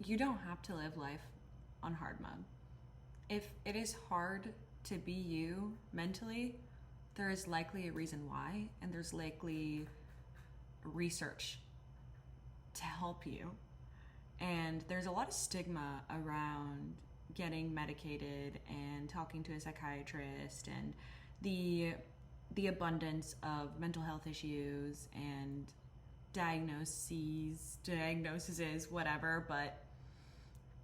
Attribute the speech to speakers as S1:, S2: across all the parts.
S1: you don't have to live life on hard mode. If it is hard to be you mentally, there is likely a reason why, and there's likely research to help you. And there's a lot of stigma around getting medicated and talking to a psychiatrist and the abundance of mental health issues and diagnoses, whatever. But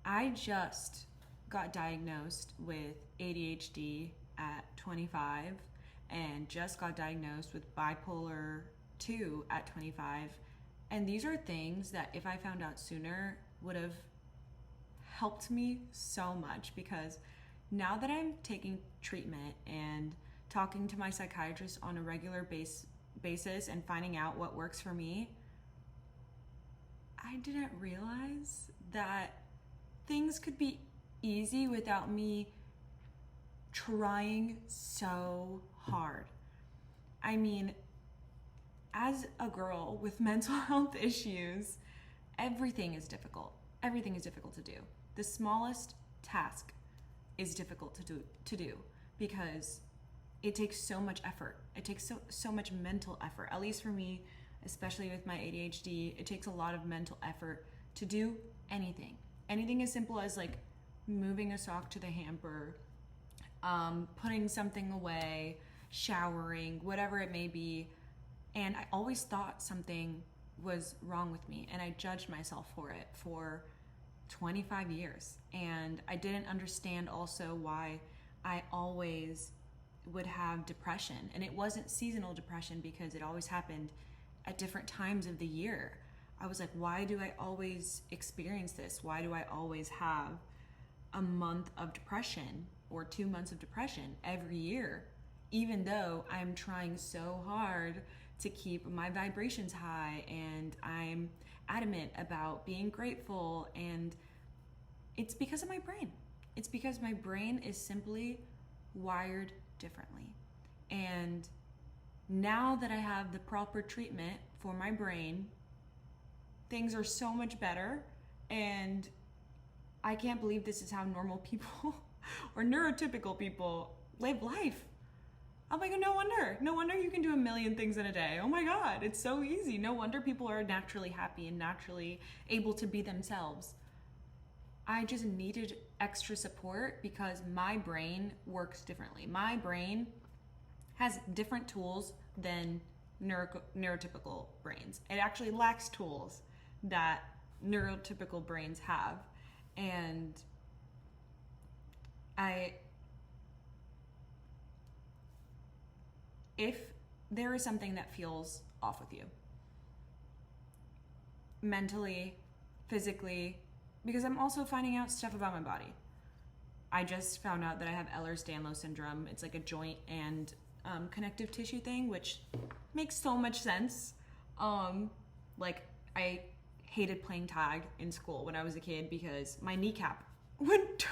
S1: I just got diagnosed with ADHD at 25 and just got diagnosed with bipolar 2 at 25. And these are things that if I found out sooner would have helped me so much, because now that I'm taking treatment and talking to my psychiatrist on a regular basis and finding out what works for me, I didn't realize that things could be easy without me trying so hard. I mean, as a girl with mental health issues, everything is difficult. Everything is difficult to do. The smallest task is difficult to do because it takes so much effort. It takes so much mental effort. At least for me, especially with my ADHD, it takes a lot of mental effort to do anything. Anything as simple as like moving a sock to the hamper, putting something away, showering, whatever it may be. And I always thought something was wrong with me, and I judged myself for it for 25 years. And I didn't understand also why I always would have depression. And it wasn't seasonal depression because it always happened at different times of the year. I was like, why do I always experience this? Why do I always have a month of depression or 2 months of depression every year, even though I'm trying so hard to keep my vibrations high and I'm adamant about being grateful? And it's because of my brain. It's because my brain is simply wired differently. And now that I have the proper treatment for my brain, things are so much better. And I can't believe this is how normal people or neurotypical people live life. I'm like, no wonder you can do a million things in a day. Oh my God, it's so easy. No wonder people are naturally happy and naturally able to be themselves. I just needed extra support because my brain works differently. My brain has different tools than neurotypical brains. It actually lacks tools that neurotypical brains have. And if there is something that feels off with you, mentally, physically, because I'm also finding out stuff about my body. I just found out that I have Ehlers-Danlos syndrome. It's like a joint and connective tissue thing, which makes so much sense. Like I hated playing tag in school when I was a kid because my kneecap would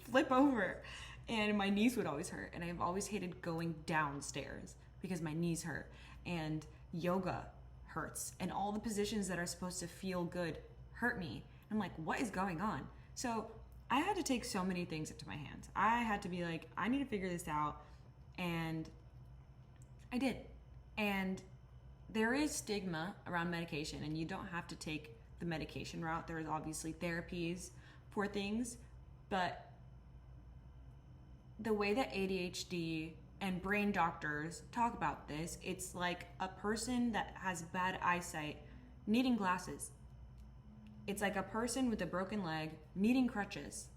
S1: flip over, and my knees would always hurt. And I've always hated going downstairs because my knees hurt, and yoga hurts, and all the positions that are supposed to feel good hurt me. I'm like, what is going on? So I had to take so many things into my hands. I had to be like, I need to figure this out. And I did. And there is stigma around medication, and you don't have to take the medication route. There's obviously therapies for things, but the way that ADHD and brain doctors talk about this, it's like a person that has bad eyesight needing glasses. It's like a person with a broken leg needing crutches.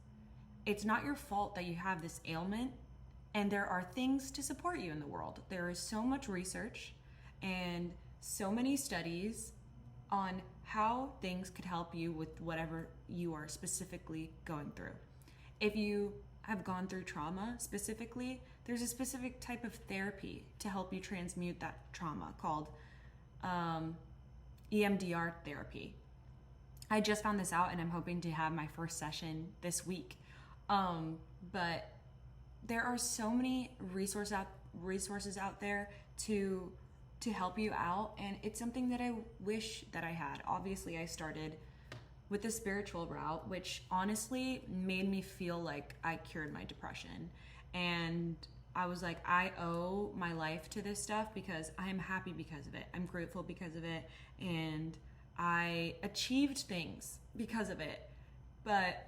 S1: It's not your fault that you have this ailment, and there are things to support you in the world. There is so much research and so many studies on how things could help you with whatever you are specifically going through. If you have gone through trauma specifically, there's a specific type of therapy to help you transmute that trauma called EMDR therapy. I just found this out, and I'm hoping to have my first session this week. But there are so many resources out there to help you out, and it's something that I wish that I had. Obviously, I started with the spiritual route, which honestly made me feel like I cured my depression. And I was like, I owe my life to this stuff because I am happy because of it. I'm grateful because of it. And I achieved things because of it. But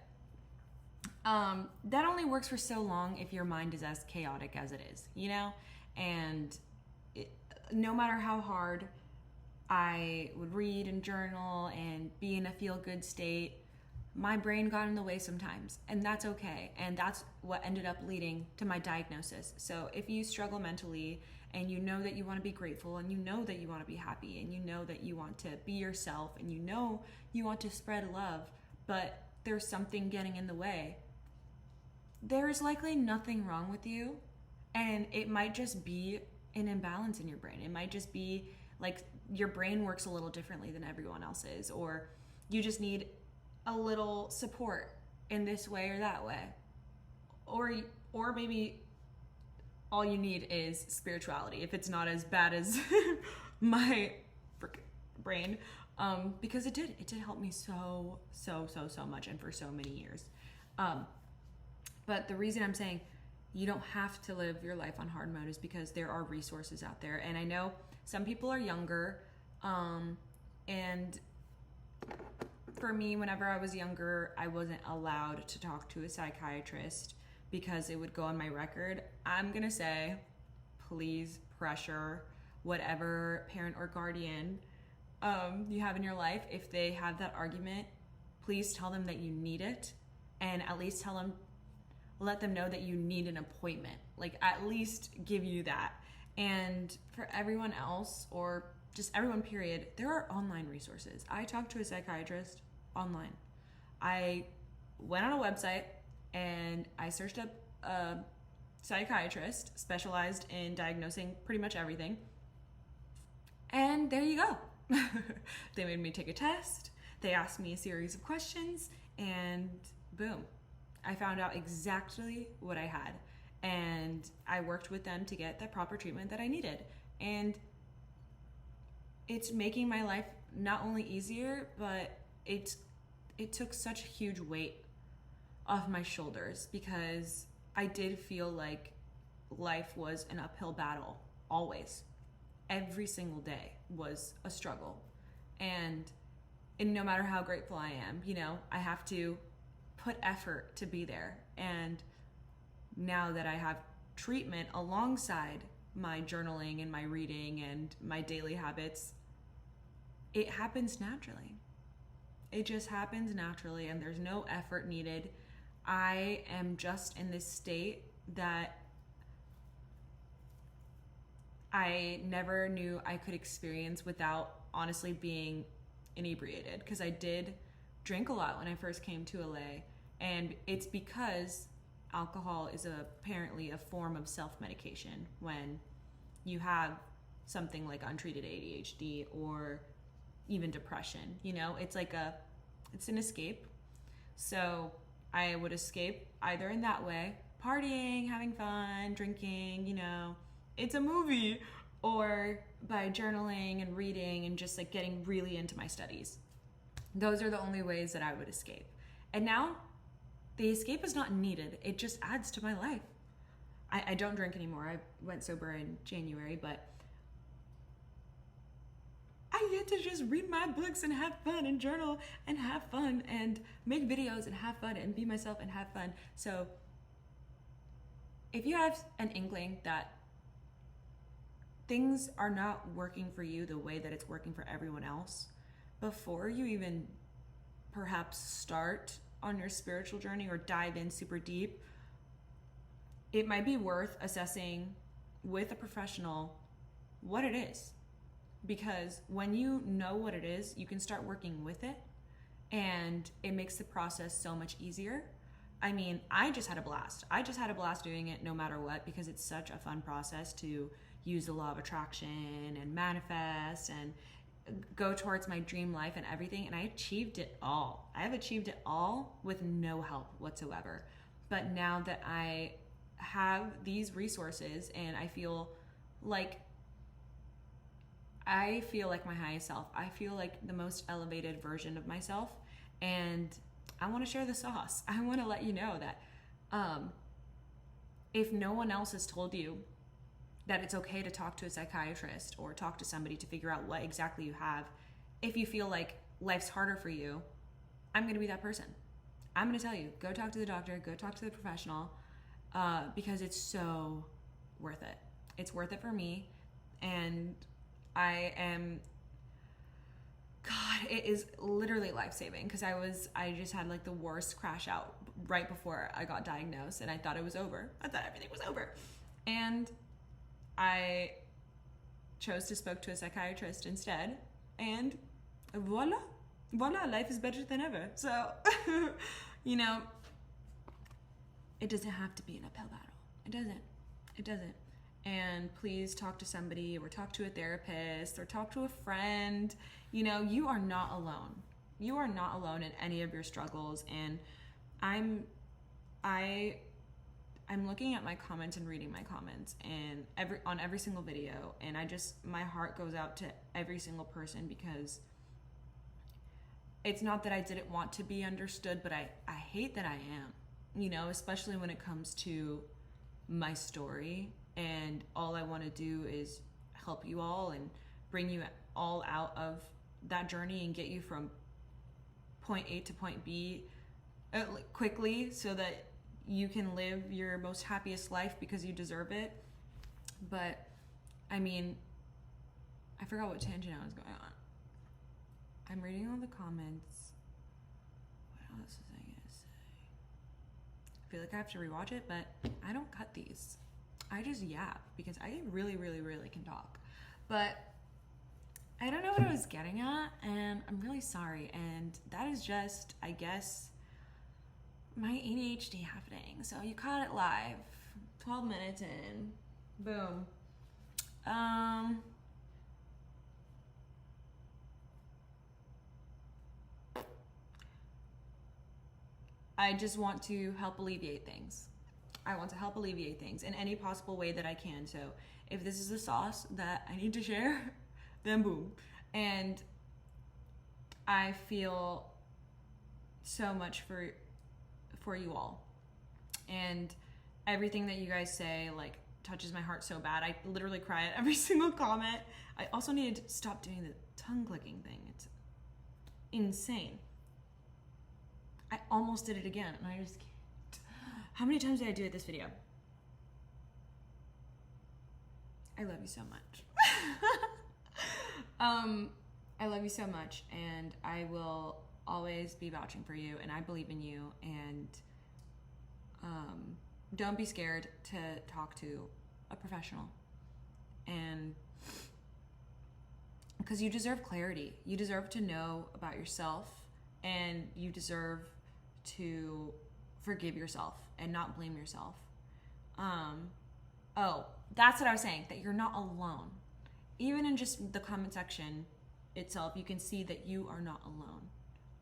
S1: that only works for so long if your mind is as chaotic as it is, you know? And no matter how hard I would read and journal and be in a feel-good state, my brain got in the way sometimes, and that's okay. And that's what ended up leading to my diagnosis. So if you struggle mentally and you know that you want to be grateful and you know that you want to be happy and you know that you want to be yourself and you know you want to spread love, but there's something getting in the way, there's likely nothing wrong with you, and it might just be an imbalance in your brain. It might just be like your brain works a little differently than everyone else's, or you just need a little support in this way or that way, or maybe all you need is spirituality if it's not as bad as my brain, because it did help me so much and for so many years. But the reason I'm saying you don't have to live your life on hard mode is because there are resources out there. And I know some people are younger, and for me, whenever I was younger, I wasn't allowed to talk to a psychiatrist because it would go on my record. I'm gonna say, please pressure whatever parent or guardian you have in your life. If they have that argument, please tell them that you need it, and at least let them know that you need an appointment. Like, at least give you that. And for everyone else, or just everyone period, there are online resources. I talked to a psychiatrist online. I went on a website and I searched up a psychiatrist specialized in diagnosing pretty much everything. And there you go. They made me take a test. They asked me a series of questions, and boom, I found out exactly what I had. And I worked with them to get the proper treatment that I needed. And it's making my life not only easier, but it took such a huge weight off my shoulders, because I did feel like life was an uphill battle, always. Every single day was a struggle. And no matter how grateful I am, I have to put effort to be there. And now that I have treatment alongside my journaling and my reading and my daily habits, it happens naturally. It just happens naturally, and there's no effort needed. I am just in this state that I never knew I could experience without honestly being inebriated, because I did drink a lot when I first came to LA. And it's because alcohol is apparently a form of self-medication when you have something like untreated ADHD or even depression. It's an escape. So I would escape either in that way, partying, having fun, drinking, it's a movie, or by journaling and reading and just like getting really into my studies. Those are the only ways that I would escape. And now the escape is not needed. It just adds to my life. I don't drink anymore. I went sober in January, but I get to just read my books and have fun and journal and have fun and make videos and have fun and be myself and have fun. So if you have an inkling that things are not working for you the way that it's working for everyone else, before you even perhaps start on your spiritual journey or dive in super deep, it might be worth assessing with a professional what it is. Because when you know what it is, you can start working with it, and it makes the process so much easier. I mean, I just had a blast. I just had a blast doing it no matter what, because it's such a fun process to use the law of attraction and manifest and go towards my dream life and everything. And I achieved it all. I have achieved it all with no help whatsoever. But now that I have these resources, and I feel like my highest self. I feel like the most elevated version of myself. And I want to share the sauce. I want to let you know that if no one else has told you that it's okay to talk to a psychiatrist or talk to somebody to figure out what exactly you have, if you feel like life's harder for you, I'm going to be that person. I'm going to tell you, go talk to the doctor, go talk to the professional, because it's so worth it. It's worth it for me. And God, it is literally life-saving, because I just had like the worst crash out right before I got diagnosed, and I thought it was over. I thought everything was over. And I chose to spoke to a psychiatrist instead, and voila, life is better than ever. So, you know, it doesn't have to be an uphill battle. It doesn't. And please talk to somebody, or talk to a therapist, or talk to a friend. You know, you are not alone. You are not alone in any of your struggles. And I'm looking at my comments and reading my comments, and on every single video, and my heart goes out to every single person, because it's not that I didn't want to be understood, but I hate that I am, you know, especially when it comes to my story. And all I want to do is help you all and bring you all out of that journey and get you from point A to point B quickly, so that you can live your most happiest life, because you deserve it. But I mean, I forgot what tangent I was going on. I'm reading all the comments. What else was I gonna say? I feel like I have to rewatch it, but I don't cut these. I just yap, because I really, really, really can talk. But I don't know what I was getting at, and I'm really sorry. And that is just, I guess, my ADHD happening. So you caught it live, 12 minutes in, boom. I just want to help alleviate things. I want to help alleviate things in any possible way that I can. So if this is the sauce that I need to share, then boom. And I feel so much for you all. And everything that you guys say, like, touches my heart so bad. I literally cry at every single comment. I also need to stop doing the tongue clicking thing. It's insane. I almost did it again, and I just can't. How many times did I do it this video? I love you so much. I love you so much, and I will always be vouching for you, and I believe in you. And don't be scared to talk to a professional, and because you deserve clarity. You deserve to know about yourself, and you deserve to forgive yourself and not blame yourself. Oh, that's what I was saying, that you're not alone. Even in just the comment section itself, you can see that you are not alone.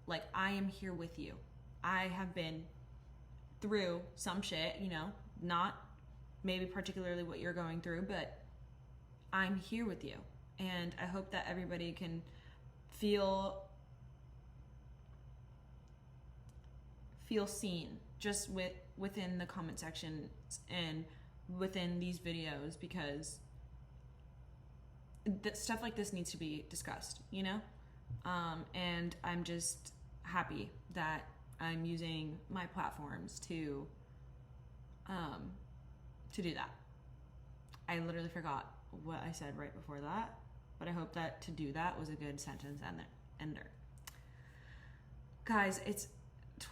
S1: Like, I am here with you. I have been through some shit, you know, not maybe particularly what you're going through, but I'm here with you. And I hope that everybody can feel seen just within the comment section and within these videos, because stuff like this needs to be discussed, you know? And I'm just happy that I'm using my platforms to do that. I literally forgot what I said right before that, but I hope that to do that was a good sentence ender. Guys, it's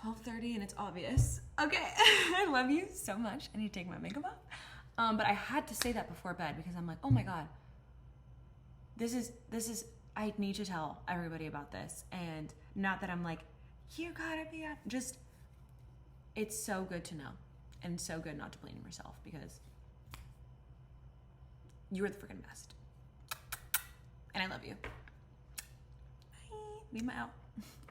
S1: 12:30 and it's obvious. Okay, I love you so much. I need to take my makeup off. But I had to say that before bed, because I'm like, oh my God, this is, I need to tell everybody about this. And not that I'm like, you gotta be up. Just, it's so good to know, and so good not to blame yourself, because you're the freaking best. And I love you. Bye. Leave my out.